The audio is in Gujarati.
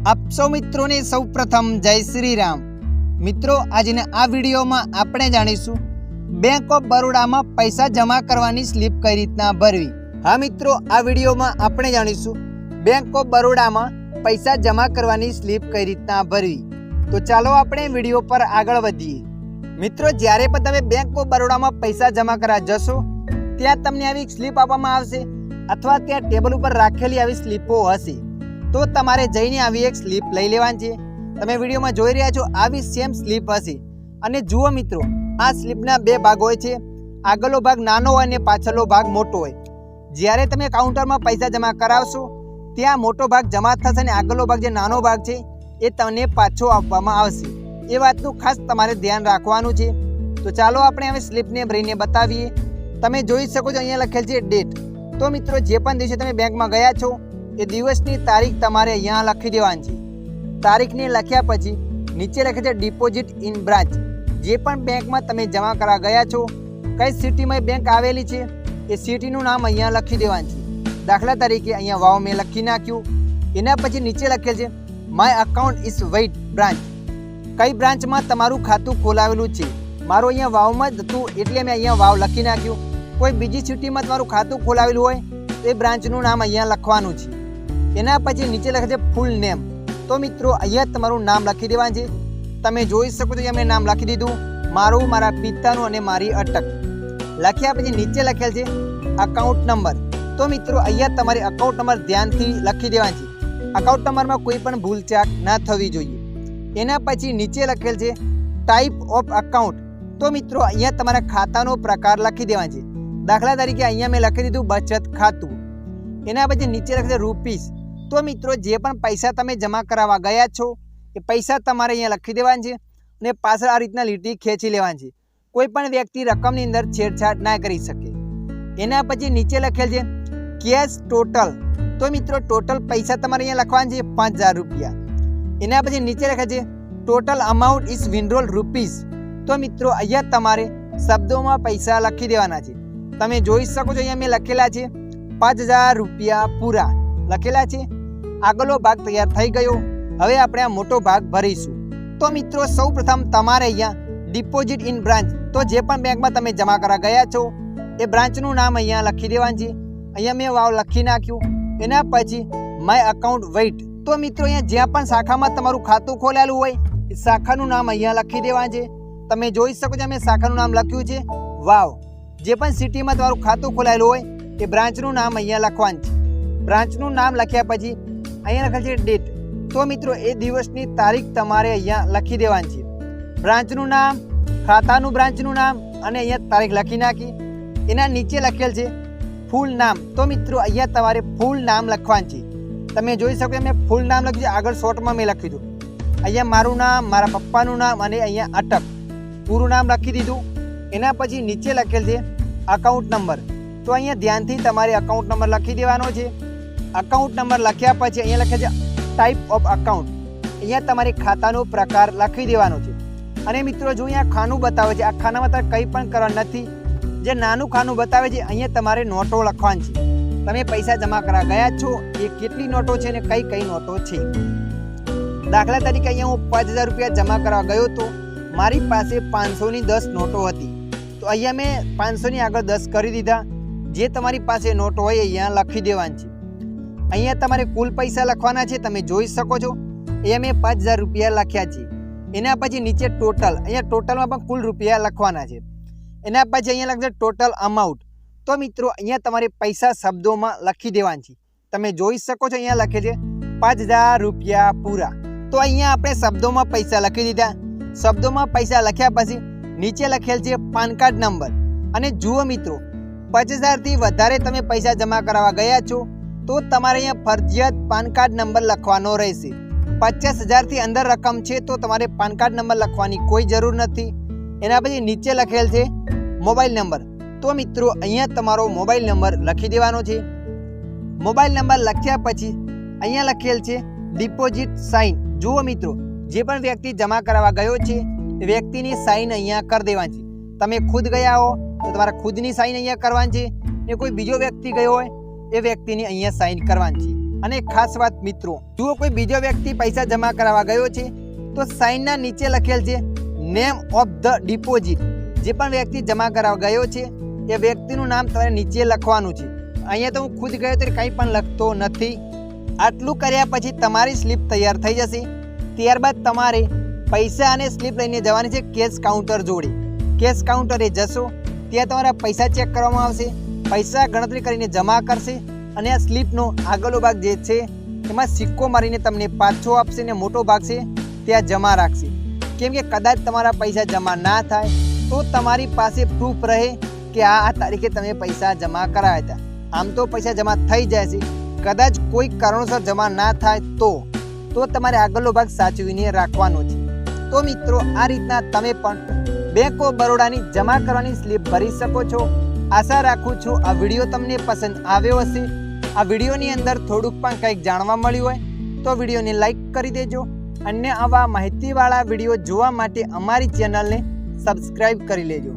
આપ સૌ મિત્રોને સૌપ્રથમ જય શ્રી રામ। મિત્રો આજના આ વિડીયોમાં આપણે જાણીશું બેંક ઓફ બરોડામાં પૈસા જમા કરવાની સ્લીપ કઈ રીતના ભરવી। હા મિત્રો, આ વિડીયોમાં આપણે જાણીશું બેંક ઓફ બરોડામાં પૈસા જમા કરવાની સ્લીપ કઈ રીતના ભરવી। તો ચાલો આપણે વિડીયો પર આગળ વધીએ। મિત્રો, જ્યારે પણ તમે બેંક ઓફ બરોડામાં પૈસા જમા કરવા જશો ત્યાં તમને આવી સ્લીપ આપવામાં આવશે અથવા ત્યાં ટેબલ ઉપર રાખેલી આવી સ્લીપો હશે। તો તમારે જઈને આવી એક સ્લીપ લઈ લેવાની છે। તમે વિડીયોમાં જોઈ રહ્યા છો આવી સેમ સ્લીપ હશે। અને જુઓ મિત્રો, આ સ્લીપના બે ભાગ હોય છે, આગળનો ભાગ નાનો હોય અને પાછળનો ભાગ મોટો હોય। જ્યારે તમે કાઉન્ટરમાં પૈસા જમા કરાવશો ત્યાં મોટો ભાગ જમા થશે અને આગળનો ભાગ જે નાનો ભાગ છે એ તમને પાછો આપવામાં આવશે। એ વાતનું ખાસ તમારે ધ્યાન રાખવાનું છે। તો ચાલો આપણે હવે સ્લીપને ભરીને બતાવીએ। તમે જોઈ શકો છો અહીંયા લખેલ છે ડેટ। તો મિત્રો, જે પણ દિવસે તમે બેંકમાં ગયા છો એ દિવસની તારીખ તમારે અહીંયા લખી દેવાની છે। તારીખને લખ્યા પછી નીચે લખે છે ડિપોઝિટ ઇન બ્રાન્ચ। જે પણ બેંકમાં તમે જમા કરવા ગયા છો, કઈ સિટીમાં બેંક આવેલી છે એ સિટીનું નામ અહીંયા લખી દેવાનું છે। દાખલા તરીકે અહીંયા વાવ મેં લખી નાખ્યું। એના પછી નીચે લખેલ છે my account is wait branch. કઈ બ્રાન્ચમાં તમારું ખાતું ખોલાવેલું છે। મારું અહીંયા વાવમાં જ હતું એટલે મેં અહીંયા વાવ લખી નાખ્યું। કોઈ બીજી સિટીમાં તમારું ખાતું ખોલાવેલું હોય તો એ બ્રાન્ચનું નામ અહીંયા લખવાનું છે। એના પછી નીચે લખે છે ફૂલ નેમ। તો મિત્રો, અહીંયા તમારું નામ લખી દેવાનું છે। તમે જોઈ શકો છો અહીંયા મેં નામ લખી દીધું, મારું, મારા પિતાનું અને મારી અટક લખ્યા પછી નીચે લખેલ છે અકાઉન્ટ નંબર। તો મિત્રો, અહીંયા તમારે અકાઉન્ટ નંબર ધ્યાનથી લખી દેવાનું છે। અકાઉન્ટ નંબરમાં કોઈ પણ ભૂલચાક ના થવી જોઈએ। એના પછી નીચે લખેલ છે ટાઈપ ઓફ અકાઉન્ટ। તો મિત્રો, અહીંયા તમારા ખાતાનો પ્રકાર લખી દેવાનો છે। દાખલા તરીકે અહીંયા મેં લખી દીધું બચત ખાતું। એના પછી નીચે લખે છે રૂપીસ। તો મિત્રો, જે પણ પૈસા તમે જમા કરાવવા ગયા છો એ પૈસા તમારે અહીંયા લખી દેવાના છે અને પાછળ આ રીતના લીટી ખેંચી લેવાની છે। કોઈ પણ વ્યક્તિ રકમની અંદર છેડછાડ ના કરી શકે। એના પછી નીચે લખેલ છે કેશ ટોટલ। તો મિત્રો, ટોટલ પૈસા તમારે અહીંયા લખવાના છે 5000 રૂપિયા। એના પછી નીચે લખે છે ટોટલ અમાઉન્ટ ઇઝ વિન્ડ્રોલ રૂપીસ। તો મિત્રો, અહીંયા તમારે શબ્દોમાં પૈસા લખી દેવાના છે। તમે જોઈ શકો છો અહીંયા મેં લખેલા છે 5000 રૂપિયા પૂરા લખેલા છે। આગળનો ભાગ તૈયાર થઈ ગયો। હવે આપણે આ મોટો ભાગ ભરીશું। તો મિત્રો, સૌ પ્રથમ તમારે અહીંયા ડિપોઝિટ ઇન બ્રાન્ચ, તો જે પણ બેંકમાં તમે જમા કરવા ગયા છો એ બ્રાન્ચનું નામ અહીંયા લખી દેવાનું છે। અહીંયા મેં વાવ લખી નાખ્યું। એના પછી માય અકાઉન્ટ વેઇટ। તો મિત્રો, અહીંયા જ્યાં પણ શાખામાં તમારું ખાતું ખોલેલું હોય એ શાખાનું નામ અહીંયા લખી દેવાનું છે। તમે જોઈ શકો છો મેં શાખાનું નામ લખ્યું છે વાવ। જે પણ સિટીમાં તમારું ખાતું ખોલાયેલું હોય એ બ્રાન્ચનું નામ અહીંયા લખવાનું છે। બ્રાન્ચનું નામ લખ્યા પછી અહીંયા લખેલ છે ડેટ। તો મિત્રો, એ દિવસની તારીખ તમારે અહીંયા લખી દેવાની છે। બ્રાન્ચનું નામ, ખાતાનું બ્રાન્ચનું નામ અને અહીંયા તારીખ લખી નાખી। એના નીચે લખેલ છે ફૂલ નામ। તો મિત્રો, અહીંયા તમારે ફૂલ નામ લખવાનું છે। તમે જોઈ શકો મેં ફૂલ નામ લખ્યું છે, આગળ શોર્ટમાં મેં લખી દીધું। અહીંયા મારું નામ, મારા પપ્પાનું નામ અને અહીંયા અટક પૂરું નામ લખી દીધું। એના પછી નીચે લખેલ છે અકાઉન્ટ નંબર। તો અહીંયા ધ્યાનથી તમારે અકાઉન્ટ નંબર લખી દેવાનો છે। અકાઉન્ટ નંબર લખ્યા પછી અહીંયા લખે છે ટાઈપ ઓફ અકાઉન્ટ। અહીંયા તમારે ખાતાનો પ્રકાર લખી દેવાનો છે। અને મિત્રો, જો અહીંયા ખાનું બતાવે છે, આ ખાનામાં તમારે કંઈ પણ કરવાનું નથી। જે નાનું ખાનું બતાવે છે અહીંયા તમારે નોટો લખવાની છે। તમે પૈસા જમા કરવા ગયા છો એ કેટલી નોટો છે અને કઈ કઈ નોટો છે। દાખલા તરીકે અહીંયા હું 5000 રૂપિયા જમા કરવા ગયો તો મારી પાસે 500ની 10 નોટો હતી। તો અહીંયા મેં 500ની આગળ 10 કરી દીધા। જે તમારી પાસે નોટો હોય અહીંયા લખી દેવાની છે। અહીંયા તમારે કુલ પૈસા લખવાના છે। તમે જોઈ શકો છો અહીંયા મેં 5000 રૂપિયા લખ્યા છે। એના પછી નીચે ટોટલ, અહીંયા ટોટલમાં પણ કુલ રૂપિયા લખવાના છે। એના પછી અહીંયા લખશે ટોટલ અમાઉન્ટ। તો મિત્રો, અહીંયા તમારે પૈસા શબ્દોમાં લખી દેવાના છે। તમે જોઈ શકો છો અહીંયા લખે છે 5000 રૂપિયા પૂરા। તો અહીંયા આપણે શબ્દોમાં પૈસા લખી દીધા। શબ્દોમાં પૈસા લખ્યા પછી નીચે લખેલ છે પાન કાર્ડ નંબર। અને જુઓ મિત્રો, 50000થી વધારે તમે પૈસા જમા કરાવવા ગયા છો તો તમારે અહીંયા ફરજિયાત પાન કાર્ડ નંબર લખવાનો રહેશે। 50000થી અંદર રકમ છે તો તમારે પાન કાર્ડ નંબર લખવાની કોઈ જરૂર નથી। એના પછી નીચે લખેલ છે મોબાઈલ નંબર। તો મિત્રો, અહીંયા તમારો મોબાઈલ નંબર લખી દેવાનો છે। મોબાઈલ નંબર લખ્યા પછી અહીંયા લખેલ છે ડિપોઝિટ સાઇન। જુઓ મિત્રો, જે પણ વ્યક્તિ જમા કરાવવા ગયો છે એ વ્યક્તિની સાઇન અહીંયા કરી દેવાની છે। તમે ખુદ ગયા હો તો તમારા ખુદની સાઇન અહીંયા કરવાની છે। ને કોઈ બીજો વ્યક્તિ ગયો હોય એ વ્યક્તિની અહીંયા સાઇન કરવાની છે। અને ખાસ વાત મિત્રો, જો કોઈ બીજો વ્યક્તિ પૈસા જમા કરાવવા ગયો છે તો સાઇનના નીચે લખેલ છે નેમ ઓફ ધ ડિપોઝિટ. જે પણ વ્યક્તિ જમા કરાવવા ગયો છે એ વ્યક્તિનું નામ તમારે નીચે લખવાનું છે. અહીંયા તો હું ખુદ ગયો તો કંઈ પણ લખતો નથી. આટલું કર્યા પછી તમારી સ્લીપ તૈયાર થઈ જશે. ત્યારબાદ તમારે પૈસા અને સ્લીપ લઈને જવાની છે કેશ કાઉન્ટર જોડે. કેશ કાઉન્ટરે જશો, ત્યાં તમારા પૈસા ચેક કરવામાં આવશે, પૈસા ગણતરી કરીને જમા કરશે અને આ સ્લીપનો આગળનો ભાગ જે છે એમાં સિક્કો મારીને તમને પાછો આપશે ને મોટો ભાગ છે ત્યાં જમા રાખશે. કેમ કે કદાચ તમારા પૈસા જમા ના થાય તો તમારી પાસે પ્રૂફ રહે કે આ તારીખે તમે પૈસા જમા કરાવ્યા હતા. આમ તો પૈસા જમા થઈ જાય છે, કદાચ કોઈ કારણોસર જમા ના થાય તો તમારે આગળનો ભાગ સાચવીને રાખવાનો છે. તો મિત્રો, આ રીતના તમે પણ બેંક ઓફ બરોડાની જમા કરવાની સ્લીપ ભરી શકો છો. આશા રાખું છું આ વિડીયો તમને પસંદ આવ્યો હશે. આ વિડીયોની અંદર થોડુંક પણ કંઈક જાણવા મળ્યું હોય તો વિડીયોને લાઈક કરી દેજો. અને આવા માહિતીવાળા વિડીયો જોવા માટે અમારી ચેનલને સબસ્ક્રાઈબ કરી લેજો.